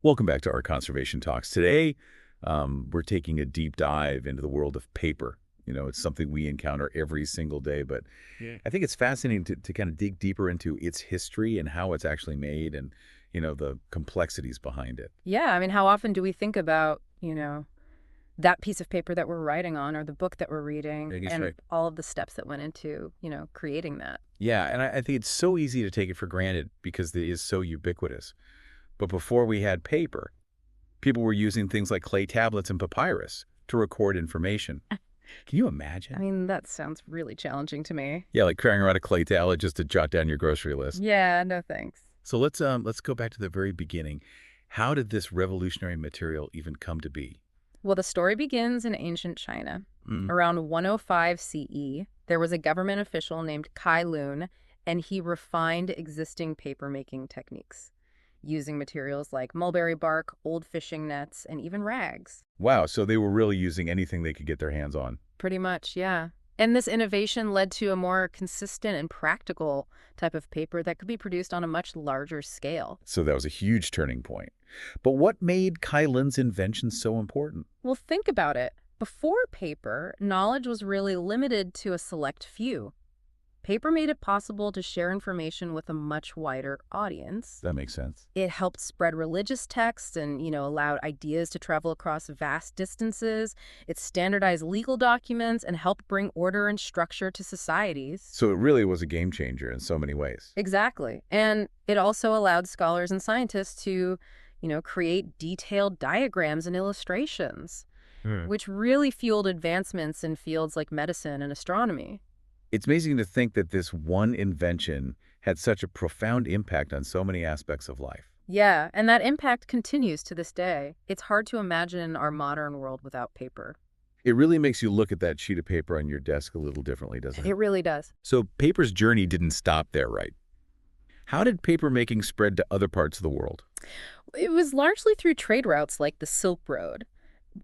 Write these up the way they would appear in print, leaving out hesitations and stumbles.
Welcome back to our Conservation Talks. Today, we're taking a deep dive into the world of paper. It's something we encounter every single day, but Yeah. I think it's fascinating to kind of dig deeper into its history and how it's actually made and, the complexities behind it. Yeah, I mean, how often do we think about, that piece of paper that we're writing on or the book that we're reading I guess and right. all of the steps that went into, creating that? Yeah, and I think it's so easy to take it for granted because it is so ubiquitous. But before we had paper, people were using things like clay tablets and papyrus to record information. Can you I imagine? mean, that sounds really challenging to me. Yeah, like carrying around a clay tablet just to jot down your grocery list. Yeah, no thanks. So let's go back to the very beginning. How did this revolutionary material even come to be? Well, the story begins in ancient China. Mm. Around 105 CE, there was a government official named Kai Lun, and he refined existing paper-making techniques, using materials like mulberry bark, old fishing nets, and even rags. Wow, so they were really using anything they could get their hands on. Pretty much, yeah. And this innovation led to a more consistent and practical type of paper that could be produced on a much larger scale. So that was a huge turning point. But what made Kai Lin's invention so important? Well, think about it. Before paper, knowledge was really limited to a select few. Paper made it possible to share information with a much wider audience. That makes sense. It helped spread religious texts and, allowed ideas to travel across vast distances. It standardized legal documents and helped bring order and structure to societies. So it really was a game changer in so many ways. Exactly. And it also allowed scholars and scientists to, create detailed diagrams and illustrations, Hmm. which really fueled advancements in fields like medicine and astronomy. It's amazing to think that this one invention had such a profound impact on so many aspects of life. Yeah, and that impact continues to this day. It's hard to imagine our modern world without paper. It really makes you look at that sheet of paper on your desk a little differently, doesn't it? It really does. So paper's journey didn't stop there, right? How did paper making spread to other parts of the world? It was largely through trade routes like the Silk Road.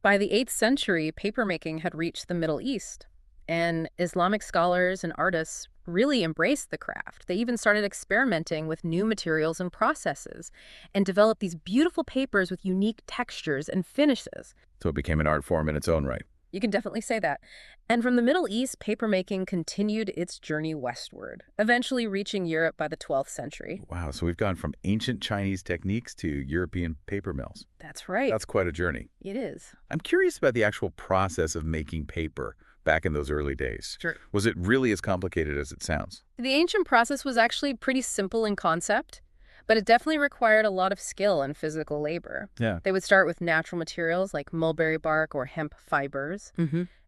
By the 8th century, papermaking had reached the Middle East, and Islamic scholars and artists really embraced the craft. They even started experimenting with new materials and processes and developed these beautiful papers with unique textures and finishes. So it became an art form in its own right. You can definitely say that. And from the Middle East, papermaking continued its journey westward, eventually reaching Europe by the 12th century. Wow, so we've gone from ancient Chinese techniques to European paper mills. That's right. That's quite a journey. It is. I'm curious about the actual process of making paper back in those early days. Sure. Was it really as complicated as it sounds? The ancient process was actually pretty simple in concept, but it definitely required a lot of skill and physical labor. Yeah. They would start with natural materials like mulberry bark or hemp fibers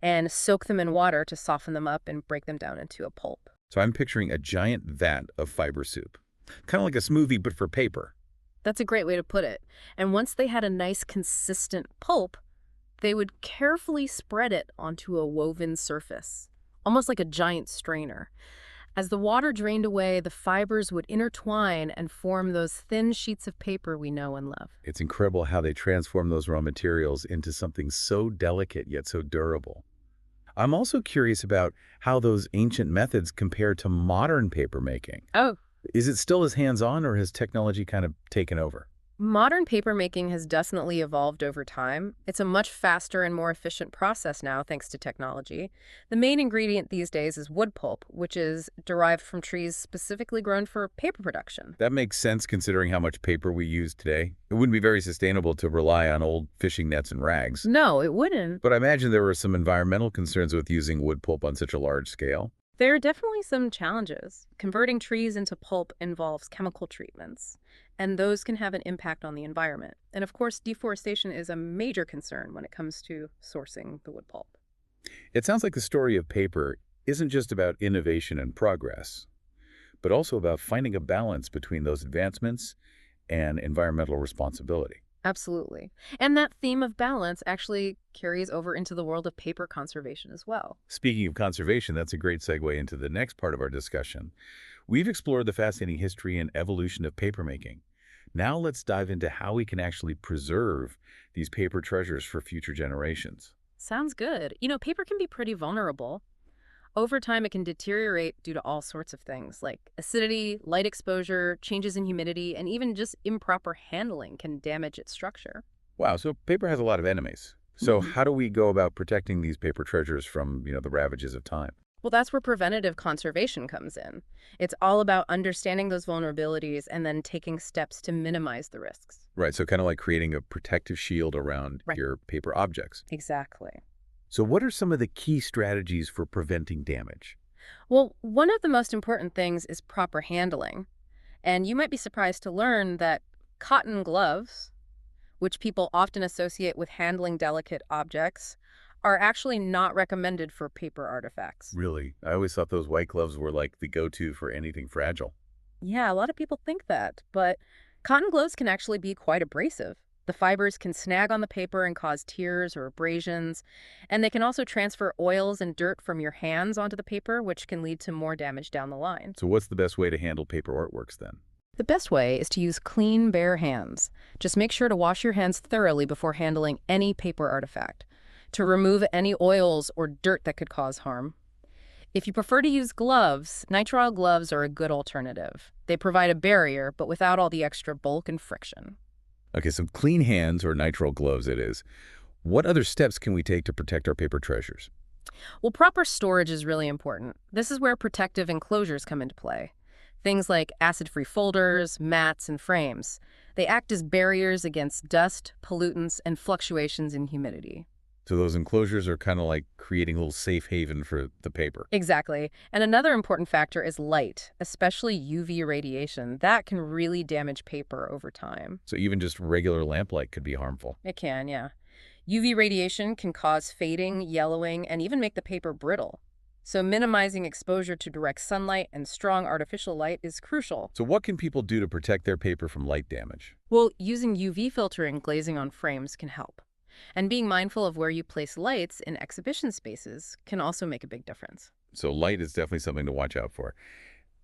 and soak them in water to soften them up and break them down into a pulp. So I'm picturing a giant vat of fiber soup, kind of like a smoothie, but for paper. That's a great way to put it. And once they had a nice consistent pulp, they would carefully spread it onto a woven surface, almost like a giant strainer. As the water drained away, the fibers would intertwine and form those thin sheets of paper we know and love. It's incredible how they transform those raw materials into something so delicate yet so durable. I'm also curious about how those ancient methods compare to modern paper making. Oh, Is it still as hands-on or has technology kind of taken over? modern papermaking has definitely evolved over time. It's a much faster and more efficient process now, thanks to technology. The main ingredient these days is wood pulp, which is derived from trees specifically grown for paper production. That makes sense considering how much paper we use today. It wouldn't be very sustainable to rely on old fishing nets and rags. No, it wouldn't. But I imagine there were some environmental concerns with using wood pulp on such a large scale. There are definitely some challenges. Converting trees into pulp involves chemical treatments, and those can have an impact on the environment. And of course, deforestation is a major concern when it comes to sourcing the wood pulp. It sounds like the story of paper isn't just about innovation and progress, but also about finding a balance between those advancements and environmental responsibility. Absolutely. And that theme of balance actually carries over into the world of paper conservation as well. Speaking of conservation, that's a great segue into the next part of our discussion. We've explored the fascinating history and evolution of papermaking. Now let's dive into how we can actually preserve these paper treasures for future generations. Sounds good. Paper can be pretty vulnerable. Over time, it can deteriorate due to all sorts of things like acidity, light exposure, changes in humidity, and even just improper handling can damage its structure. Wow, so paper has a lot of enemies. So Mhm. how do we go about protecting these paper treasures from, the ravages of time? Well, that's where preventative conservation comes in. It's all about understanding those vulnerabilities and then taking steps to minimize the risks. Right, so kind of like creating a protective shield around Right. your paper objects. Exactly. So what are some of the key strategies for preventing damage? Well, one of the most important things is proper handling. And you might be surprised to learn that cotton gloves, which people often associate with handling delicate objects, are actually not recommended for paper artifacts. Really? I always thought those white gloves were like the go-to for anything fragile. Yeah, a lot of people think that, but cotton gloves can actually be quite abrasive. The fibers can snag on the paper and cause tears or abrasions, and they can also transfer oils and dirt from your hands onto the paper, which can lead to more damage down the line. So what's the best way to handle paper artworks then? The best way is to use clean, bare hands. Just make sure to wash your hands thoroughly before handling any paper artifact, to remove any oils or dirt that could cause harm. If you prefer to use gloves, nitrile gloves are a good alternative. They provide a barrier, but without all the extra bulk and friction. Okay, so clean hands or nitrile gloves it is. What other steps can we take to protect our paper treasures? Well, proper storage is really important. This is where protective enclosures come into play. Things like acid-free folders, mats, and frames. They act as barriers against dust, pollutants, and fluctuations in humidity. So those enclosures are kind of like creating a little safe haven for the paper. Exactly. And another important factor is light, especially UV radiation. That can really damage paper over time. So even just regular lamplight could be harmful. It can, yeah. UV radiation can cause fading, yellowing, and even make the paper brittle. So minimizing exposure to direct sunlight and strong artificial light is crucial. So what can people do to protect their paper from light damage? Well, using UV filtering glazing on frames can help. And being mindful of where you place lights in exhibition spaces can also make a big difference. So light is definitely something to watch out for.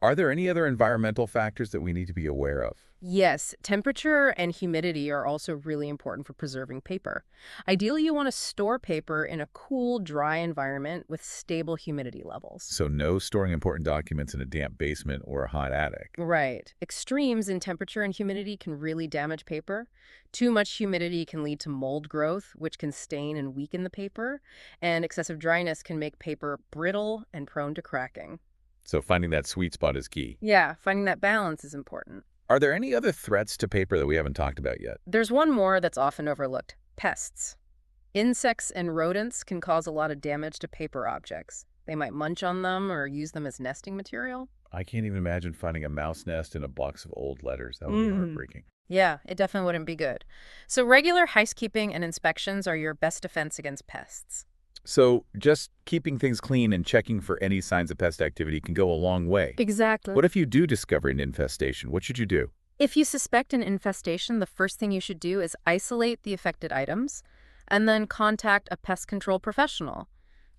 Are there any other environmental factors that we need to be aware of? Yes, temperature and humidity are also really important for preserving paper. Ideally, you want to store paper in a cool, dry environment with stable humidity levels. So no storing important documents in a damp basement or a hot attic. Right. Extremes in temperature and humidity can really damage paper. Too much humidity can lead to mold growth, which can stain and weaken the paper. And excessive dryness can make paper brittle and prone to cracking. So finding that sweet spot is key. Yeah, finding that balance is important. Are there any other threats to paper that we haven't talked about yet? There's one more that's often overlooked: pests. Insects and rodents can cause a lot of damage to paper objects. They might munch on them or use them as nesting material. I can't even imagine finding a mouse nest in a box of old letters. That would be heartbreaking. Yeah, it definitely wouldn't be good. So regular housekeeping and inspections are your best defense against pests. So just keeping things clean and checking for any signs of pest activity can go a long way. Exactly. What if you do discover an infestation? What should you do? If you suspect an infestation, the first thing you should do is isolate the affected items and then contact a pest control professional,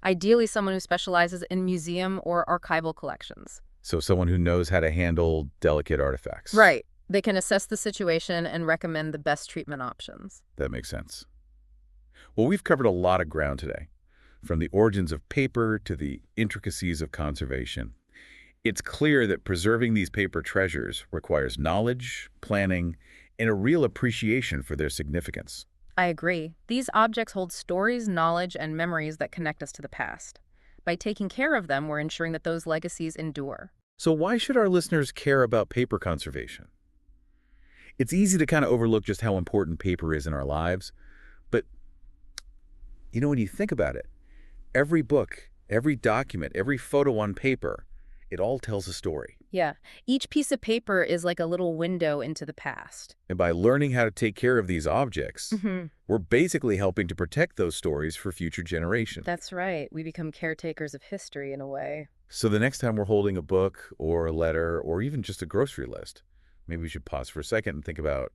ideally someone who specializes in museum or archival collections. So someone who knows how to handle delicate artifacts. Right. They can assess the situation and recommend the best treatment options. That makes sense. Well, we've covered a lot of ground today, from the origins of paper to the intricacies of conservation. It's clear that preserving these paper treasures requires knowledge, planning, and a real appreciation for their significance. I agree. These objects hold stories, knowledge, and memories that connect us to the past. By taking care of them, we're ensuring that those legacies endure. So why should our listeners care about paper conservation? It's easy to kind of overlook just how important paper is in our lives, but when you think about it, every book, every document, every photo on paper, it all tells a story. Yeah, each piece of paper is like a little window into the past. And by learning how to take care of these objects, Hmm. we're basically helping to protect those stories for future generations. That's right. We become caretakers of history in a way. So the next time we're holding a book or a letter or even just a grocery list, maybe we should pause for a second and think about,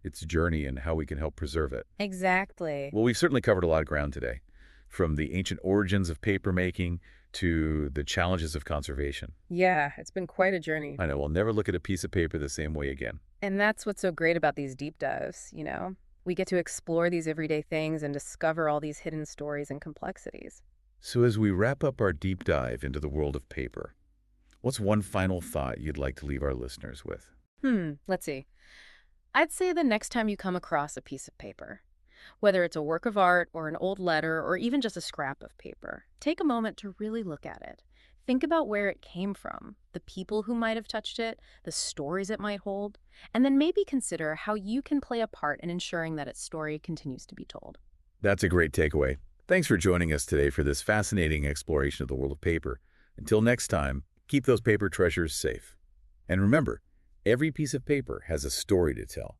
its journey and how we can help preserve it. Exactly. Well, we've certainly covered a lot of ground today, from the ancient origins of paper making to the challenges of conservation. Yeah, it's been quite a journey. I know we'll never look at a piece of paper the same way again. And that's what's so great about these deep dives, you know? We get to explore these everyday things and discover all these hidden stories and complexities. So as we wrap up our deep dive into the world of paper, what's one final thought you'd like to leave our listeners with? Let's see. I'd say the next time you come across a piece of paper, whether it's a work of art or an old letter or even just a scrap of paper, take a moment to really look at it. Think about where it came from, the people who might have touched it, the stories it might hold, and then maybe consider how you can play a part in ensuring that its story continues to be told. That's a great takeaway. Thanks for joining us today for this fascinating exploration of the world of paper. Until next time, keep those paper treasures safe. And remember, every piece of paper has a story to tell.